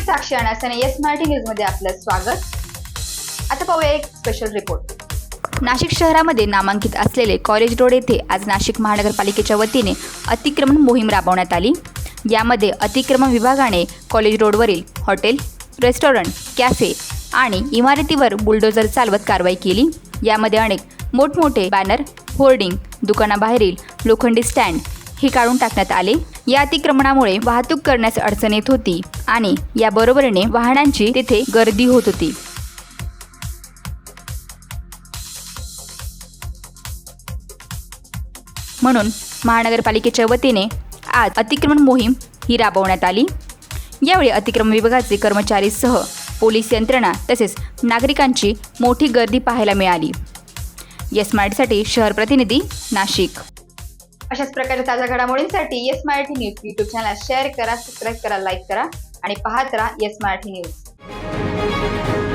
साक्षी अनासने yes Marathi news मध्ये आपलं स्वागत। आता पाहूया एक स्पेशल रिपोर्ट। नाशिक शहरामध्ये नामांकित असलेले कॉलेज रोड येथे आज नाशिक महानगरपालिकेच्या वतीने अतिक्रमण मोहीम राबवण्यात आली। यामध्ये अतिक्रमण विभागाने कॉलेज रोडवरील हॉटेल, रेस्टॉरंट, कॅफे आणि इमारतीवर बुलडोझर चालवत कारवाई केली। यामध्ये अनेक मोठमोठे बॅनर, होर्डिंग, दुकानाबाहेरील लोखंडी स्टँड हे काढून टाकण्यात आले। या अतिक्रमणामुळे वाहतूक करण्यास अडचण येत होती आणि या बरोबरीने वाहनांची तिथे गर्दी होत होती। म्हणून महानगरपालिकेच्या वतीने आज अतिक्रमण मोहीम ही राबवण्यात आली। यावेळी अतिक्रमण विभागाचे कर्मचारीसह पोलीस यंत्रणा तसेच नागरिकांची मोठी गर्दी पाहायला मिळाली। येस मराठीसाठी शहर प्रतिनिधी नाशिक। अशाच प्रकारच्या ताज्या घडामोडींसाठी yes Marathi news YouTube channel share करा, सबस्क्राईब करा, लाईक करा आणि पाहत राहा येस मराठी न्यूज।